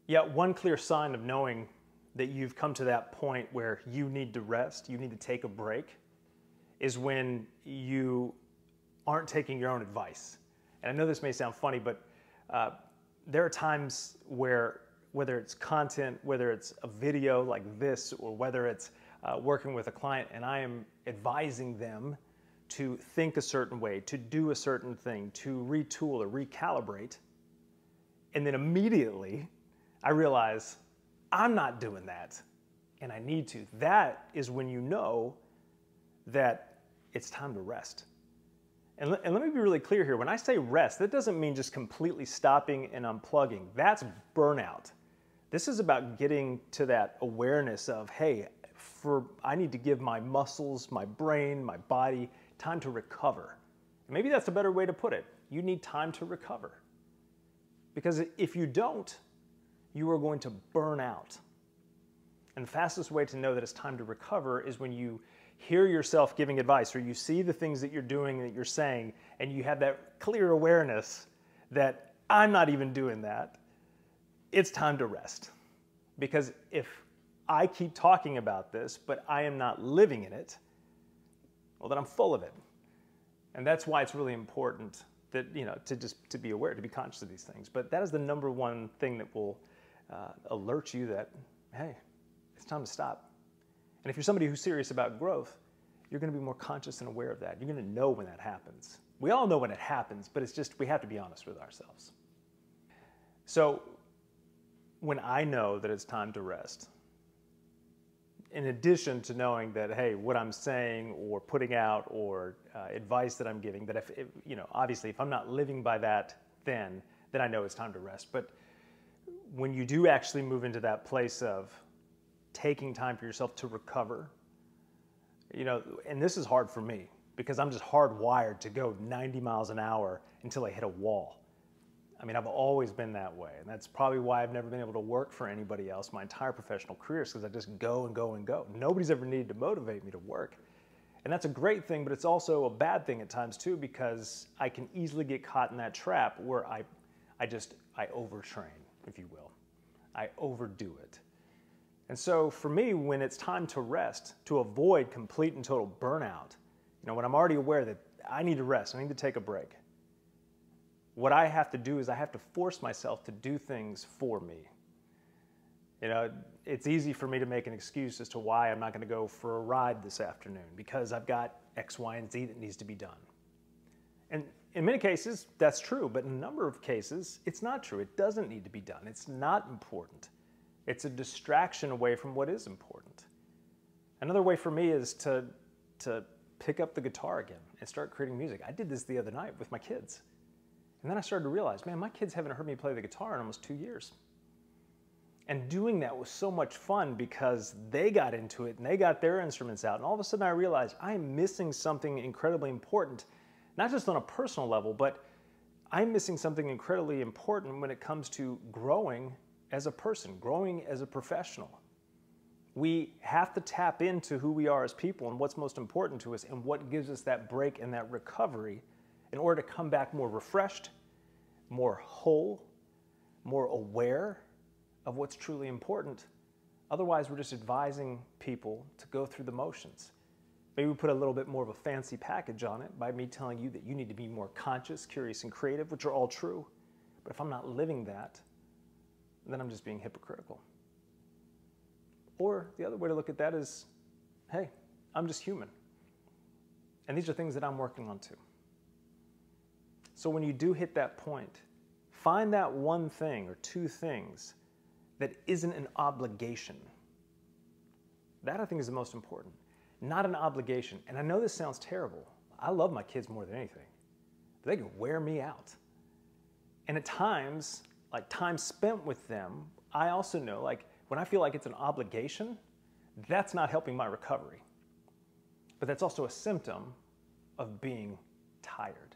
Yeah, one clear sign of knowing that you've come to that point where you need to rest, you need to take a break, is when you aren't taking your own advice. And I know this may sound funny, but there are times where, whether it's content, whether it's a video like this, or whether it's working with a client, and I am advising them to think a certain way, to do a certain thing, to retool or recalibrate, and then immediately I realize I'm not doing that, and I need to. That is when you know that it's time to rest. And let me be really clear here. When I say rest, that doesn't mean just completely stopping and unplugging. That's burnout. This is about getting to that awareness of, hey, I need to give my muscles, my brain, my body time to recover. And maybe that's a better way to put it. You need time to recover. Because if you don't, you are going to burn out. And the fastest way to know that it's time to recover is when you hear yourself giving advice, or you see the things that you're doing, that you're saying, and you have that clear awareness that I'm not even doing that. It's time to rest. Because if I keep talking about this, but I am not living in it, well, then I'm full of it. And that's why it's really important that, to be aware, to be conscious of these things. But that is the number one thing that will alert you that, hey, it's time to stop. And if you're somebody who's serious about growth, you're going to be more conscious and aware of that. You're going to know when that happens. We all know when it happens, but it's just we have to be honest with ourselves. So when I know that it's time to rest, in addition to knowing that, hey, what I'm saying or putting out or advice that I'm giving, that if obviously if I'm not living by that, then I know it's time to rest. But when you do actually move into that place of taking time for yourself to recover, and this is hard for me because I'm just hardwired to go 90 miles an hour until I hit a wall. I mean, I've always been that way, and that's probably why I've never been able to work for anybody else my entire professional career, because I just go and go and go. Nobody's ever needed to motivate me to work. And that's a great thing, but it's also a bad thing at times too, because I can easily get caught in that trap where I overtrain, if you will. I overdo it. And so for me, when it's time to rest, to avoid complete and total burnout, when I'm already aware that I need to rest, I need to take a break, what I have to do is I have to force myself to do things for me. It's easy for me to make an excuse as to why I'm not going to go for a ride this afternoon, because I've got X, Y, and Z that needs to be done. And in many cases, that's true, but in a number of cases, it's not true. It doesn't need to be done. It's not important. It's a distraction away from what is important. Another way for me is to pick up the guitar again and start creating music. I did this the other night with my kids. And then I started to realize, man, my kids haven't heard me play the guitar in almost 2 years. And doing that was so much fun because they got into it and they got their instruments out. And all of a sudden I realized I'm missing something incredibly important, not just on a personal level, but I'm missing something incredibly important when it comes to growing as a person, growing as a professional. We have to tap into who we are as people and what's most important to us and what gives us that break and that recovery in order to come back more refreshed, more whole, more aware of what's truly important. Otherwise, we're just advising people to go through the motions. Maybe we put a little bit more of a fancy package on it by me telling you that you need to be more conscious, curious, and creative, which are all true. But if I'm not living that, then I'm just being hypocritical. Or the other way to look at that is, hey, I'm just human. And these are things that I'm working on too. So when you do hit that point, find that one thing or two things that isn't an obligation. That I think is the most important. Not an obligation. And I know this sounds terrible. I love my kids more than anything. But they can wear me out. And at times, like time spent with them, I also know, like when I feel like it's an obligation, that's not helping my recovery. But that's also a symptom of being tired.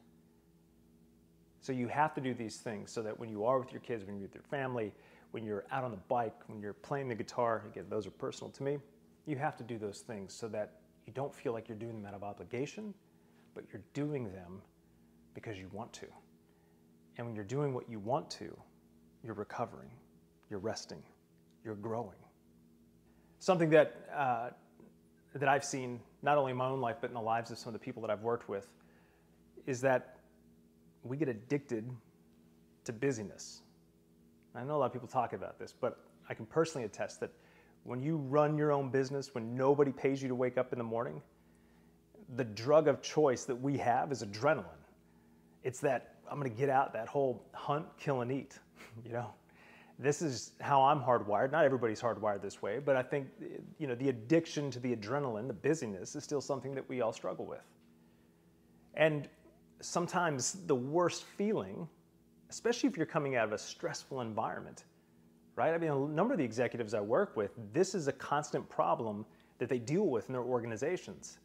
So you have to do these things so that when you are with your kids, when you're with your family, when you're out on the bike, when you're playing the guitar, again, those are personal to me, you have to do those things so that you don't feel like you're doing them out of obligation, but you're doing them because you want to. And when you're doing what you want to, you're recovering. you're resting, you're growing. Something that I've seen, not only in my own life, but in the lives of some of the people that I've worked with, is that we get addicted to busyness. I know a lot of people talk about this, but I can personally attest that when you run your own business, when nobody pays you to wake up in the morning, the drug of choice that we have is adrenaline. It's that I'm going to get out, that whole hunt, kill, and eat. This is how I'm hardwired. Not everybody's hardwired this way, but I think the addiction to the adrenaline, the busyness, is still something that we all struggle with. And sometimes the worst feeling, especially if you're coming out of a stressful environment, right? I mean, a number of the executives I work with, this is a constant problem that they deal with in their organizations,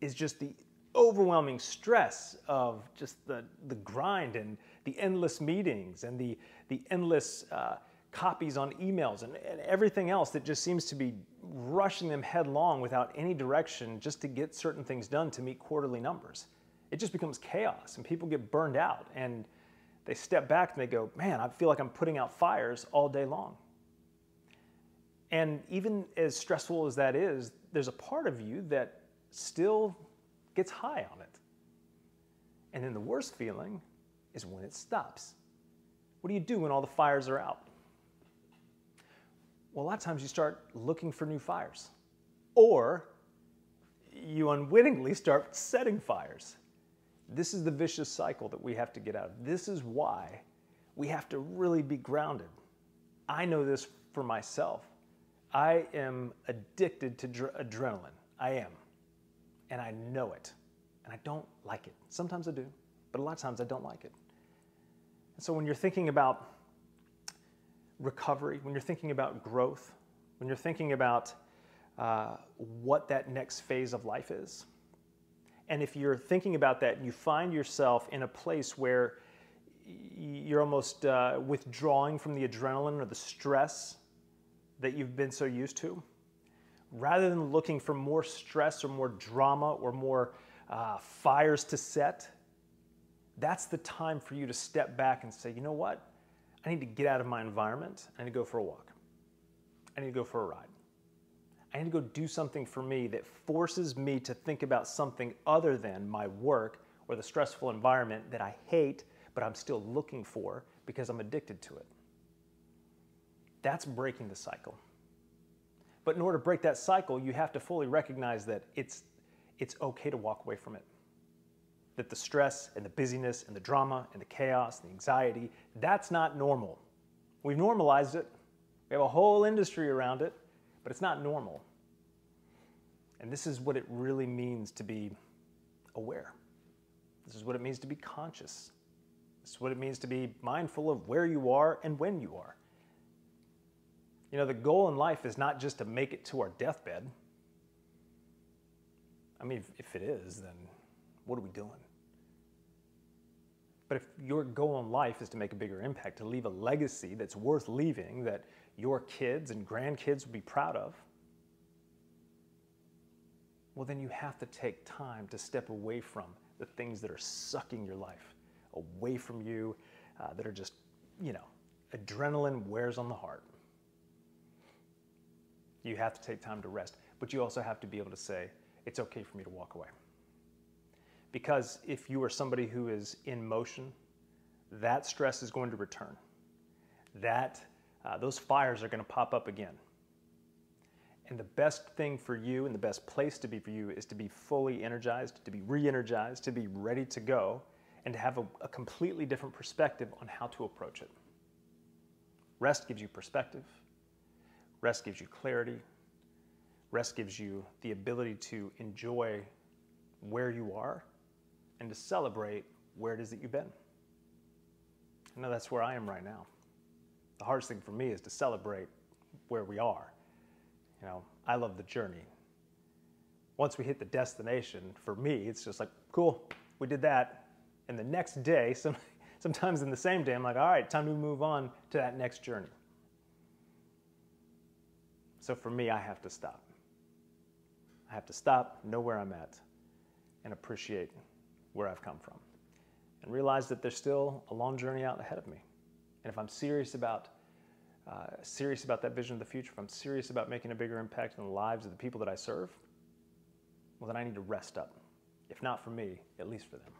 is just the overwhelming stress of just the grind and the endless meetings and the endless copies on emails and everything else that just seems to be rushing them headlong without any direction just to get certain things done to meet quarterly numbers. It just becomes chaos and people get burned out and they step back and they go, man, I feel like I'm putting out fires all day long. And even as stressful as that is, there's a part of you that still gets high on it. And then the worst feeling is when it stops. What do you do when all the fires are out? Well, a lot of times you start looking for new fires, or you unwittingly start setting fires. This is the vicious cycle that we have to get out of. This is why we have to really be grounded. I know this for myself. I am addicted to adrenaline. I am. And I know it. And I don't like it. Sometimes I do, but a lot of times I don't like it. And so when you're thinking about recovery, when you're thinking about growth, when you're thinking about what that next phase of life is, and if you're thinking about that and you find yourself in a place where you're almost withdrawing from the adrenaline or the stress that you've been so used to, rather than looking for more stress or more drama or more fires to set, that's the time for you to step back and say, you know what? I need to get out of my environment. I need to go for a walk. I need to go for a ride. I need to go do something for me that forces me to think about something other than my work or the stressful environment that I hate, but I'm still looking for because I'm addicted to it. That's breaking the cycle. But in order to break that cycle, you have to fully recognize that it's okay to walk away from it. That the stress and the busyness and the drama and the chaos and the anxiety, that's not normal. We've normalized it. We have a whole industry around it, but it's not normal. And this is what it really means to be aware. This is what it means to be conscious. This is what it means to be mindful of where you are and when you are. The goal in life is not just to make it to our deathbed. I mean, if it is, then what are we doing? But if your goal in life is to make a bigger impact, to leave a legacy that's worth leaving, that your kids and grandkids will be proud of, well, then you have to take time to step away from the things that are sucking your life away from you, that are just, adrenaline wears on the heart. You have to take time to rest, but you also have to be able to say, it's okay for me to walk away. Because if you are somebody who is in motion, that stress is going to return. Those fires are going to pop up again. And the best thing for you and the best place to be for you is to be fully energized, to be re-energized, to be ready to go, and to have a completely different perspective on how to approach it. Rest gives you perspective. Rest gives you clarity. Rest gives you the ability to enjoy where you are and to celebrate where it is that you've been. I know that's where I am right now. The hardest thing for me is to celebrate where we are. I love the journey. Once we hit the destination, for me, it's just like, cool, we did that. And the next day, sometimes in the same day, I'm like, all right, time to move on to that next journey. So for me, I have to stop. I have to stop, know where I'm at, and appreciate where I've come from. And realize that there's still a long journey out ahead of me. And if I'm serious about serious about that vision of the future, if I'm serious about making a bigger impact in the lives of the people that I serve, well, then I need to rest up. If not for me, at least for them.